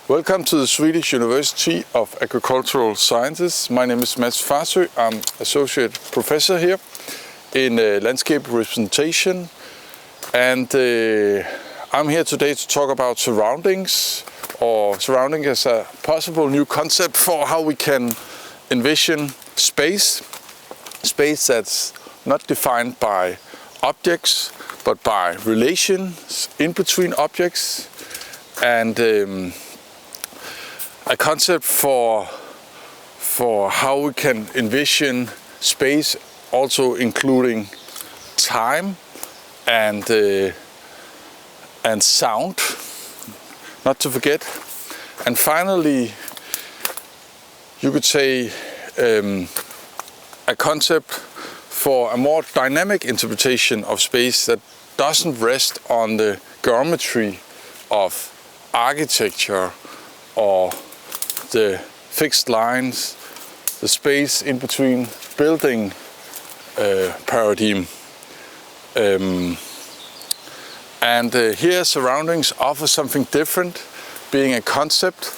Welcome to the Swedish University of Agricultural Sciences. My name is Farsø. I'm Associate Professor here in Landscape Representation, and I'm here today to talk about surroundings, or surrounding as a possible new concept for how we can envision space that's not defined by objects but by relations in between objects, and a concept for how we can envision space also including time and sound, not to forget. And finally, you could say a concept for a more dynamic interpretation of space that doesn't rest on the geometry of architecture or the fixed lines, the space in between building paradigm. Here surroundings offer something different, being a concept,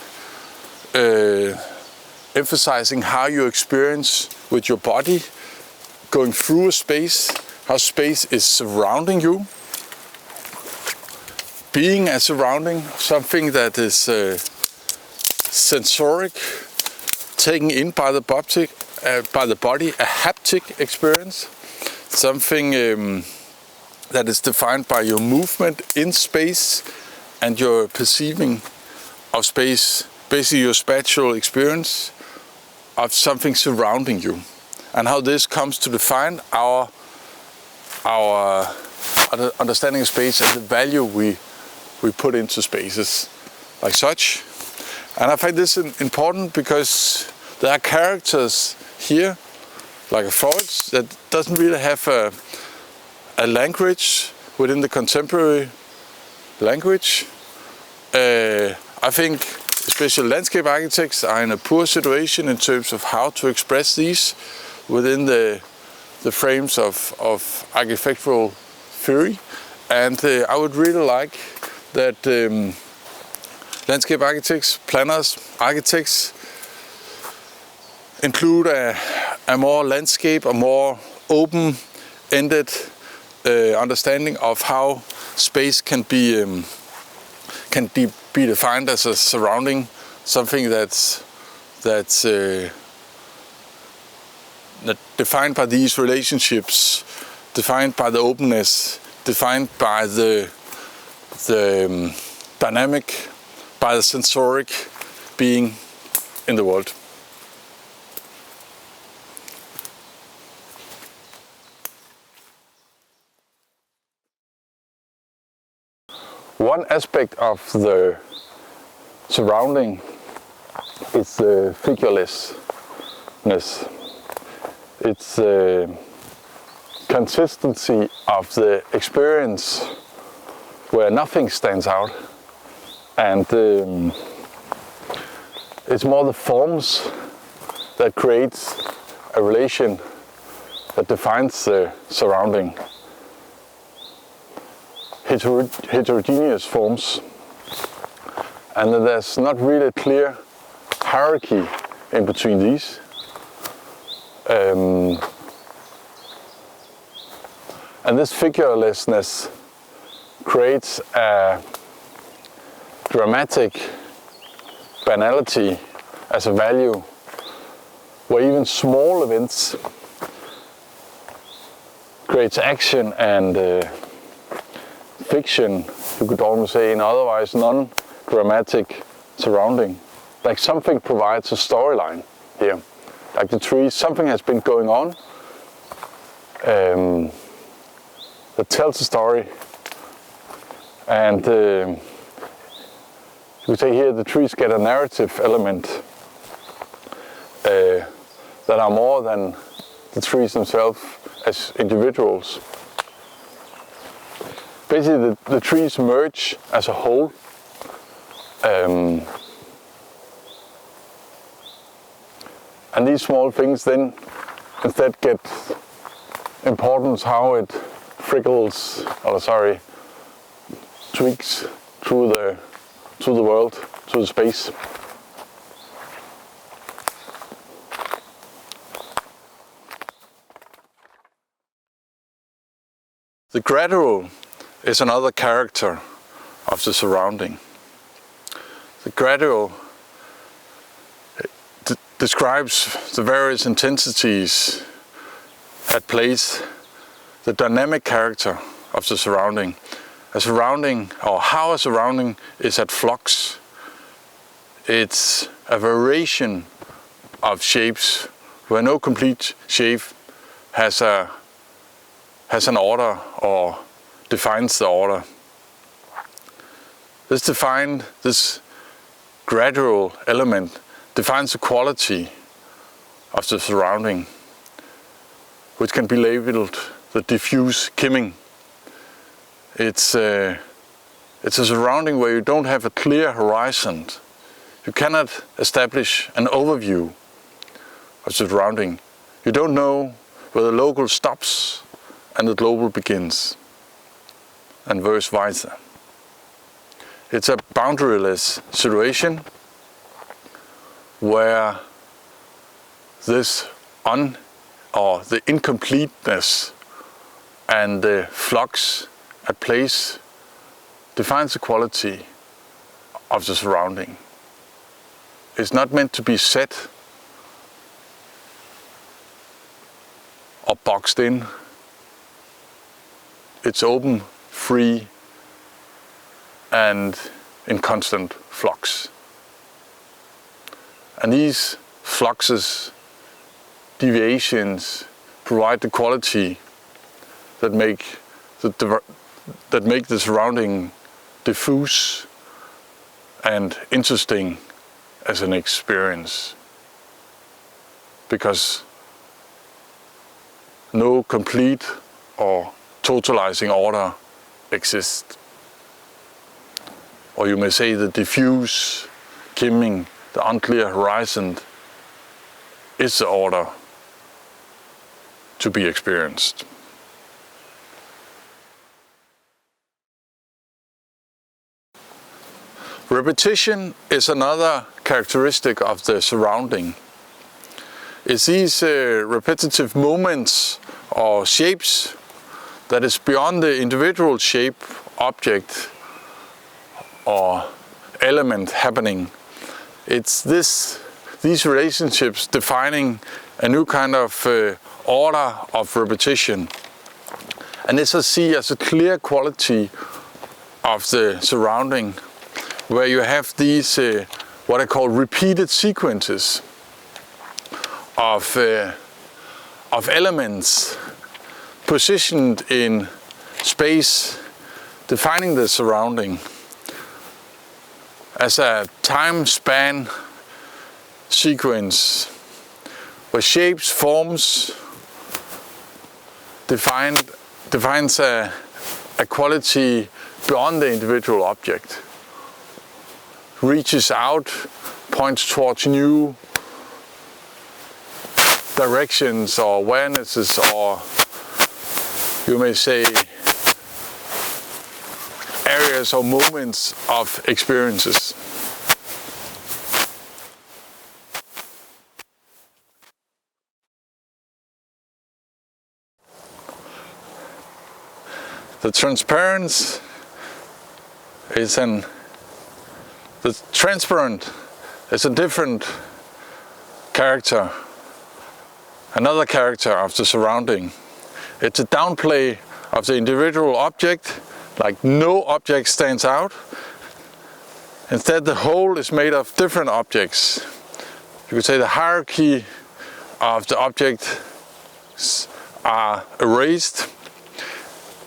emphasizing how you experience with your body, going through a space, how space is surrounding you, being a surrounding, something that is sensoric, taken in by the body, a haptic experience, something that is defined by your movement in space and your perceiving of space, basically your spatial experience of something surrounding you, and how this comes to define our understanding of space and the value we put into spaces like such. And I find this important because there are characters here, like a forest, that doesn't really have a language within the contemporary language. I think especially landscape architects are in a poor situation in terms of how to express these within the frames of architectural theory. And I would really like that landscape architects, planners, architects include a more landscape, a more open-ended understanding of how space can be defined as a surrounding, something that's defined by these relationships, defined by the openness, defined by the dynamic, by the sensoric being in the world. One aspect of the surrounding is the figurelessness. It's the consistency of the experience where nothing stands out, and it's more the forms that creates a relation that defines the surrounding. Heterogeneous forms, and then there's not really a clear hierarchy in between these. And this figurelessness creates a dramatic banality as a value, where even small events creates action and fiction, you could almost say, in otherwise non-dramatic surrounding. Like something provides a storyline here. Like the trees, something has been going on that tells a story. And you could say here the trees get a narrative element that are more than the trees themselves as individuals. Basically, the trees merge as a whole. And these small things then instead get importance how it tweaks through the world, to the space. The gradual is another character of the surrounding. The gradual describes the various intensities at place, the dynamic character of the surrounding. A surrounding, or how a surrounding is at flux. It's a variation of shapes where no complete shape has an order or defines the order. This gradual element defines the quality of the surrounding, which can be labeled the diffuse skimming. It's a surrounding where you don't have a clear horizon. You cannot establish an overview of the surrounding. You don't know where the local stops and the global begins, and vice versa. It's a boundaryless situation where this the incompleteness and the flux at place defines the quality of the surrounding. It's not meant to be set or boxed in. It's open, free, and in constant flux. And these fluxes, deviations, provide the quality that make the surrounding diffuse and interesting as an experience. Because no complete or totalizing order exists. Or you may say the diffuse skimming, the unclear horizon, is the order to be experienced. Repetition is another characteristic of the surrounding. It's these repetitive movements or shapes that is beyond the individual shape, object or element happening. It's these relationships defining a new kind of order of repetition. And this I see as a clear quality of the surrounding, where you have these what I call repeated sequences of elements positioned in space, defining the surrounding as a time span sequence where shapes, forms defines a quality beyond the individual object, reaches out, points towards new directions or awarenesses, or you may say areas or moments of experiences. The transference is transparent is a different character, another character of the surrounding. It's a downplay of the individual object, like no object stands out. Instead, the whole is made of different objects. You could say the hierarchy of the objects are erased,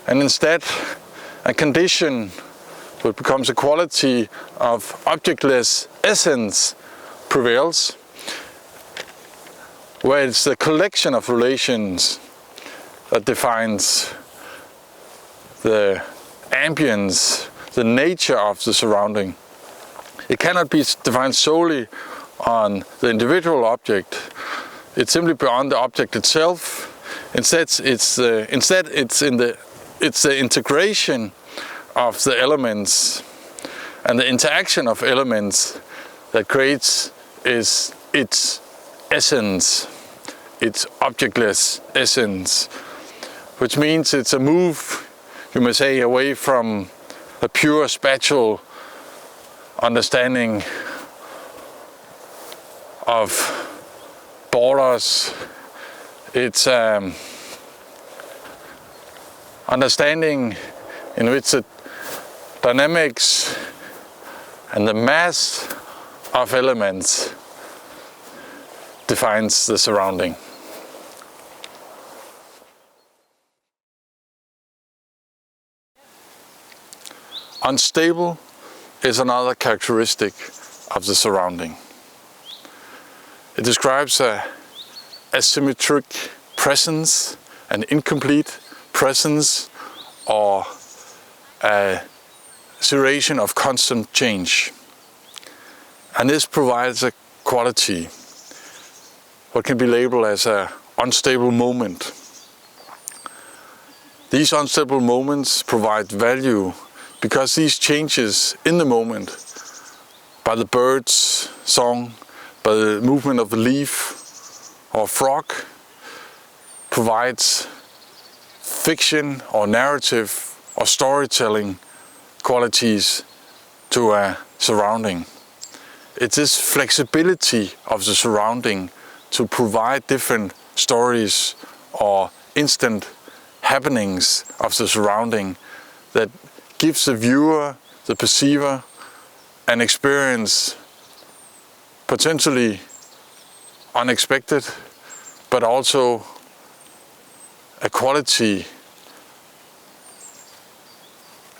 and instead a condition which becomes a quality of objectless essence prevails, where it's the collection of relations that defines the ambience, the nature of the surrounding. It cannot be defined solely on the individual object. It's simply beyond the object itself. Instead, it's the integration of the elements And the interaction of elements that creates is its essence, its objectless essence, which means it's a move, you may say, away from a pure spatial understanding of borders. It's understanding in which the dynamics and the mass of elements defines the surrounding. Unstable is another characteristic of the surrounding. It describes a asymmetric presence, an incomplete presence, or a situation of constant change. And this provides a quality, what can be labeled as an unstable moment. These unstable moments provide value because these changes in the moment, by the bird's song, by the movement of a leaf or frog, provides fiction or narrative or storytelling qualities to a surrounding. It's this flexibility of the surrounding to provide different stories or instant happenings of the surrounding that gives the viewer, the perceiver, an experience potentially unexpected, but also a quality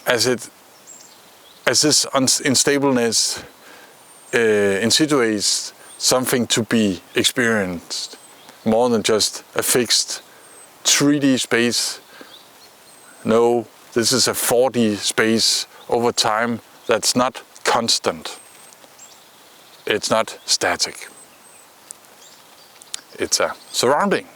as this instableness insinuates something to be experienced, more than just a fixed 3D space. No, this is a 4D space over time that's not constant. It's not static. It's a surrounding.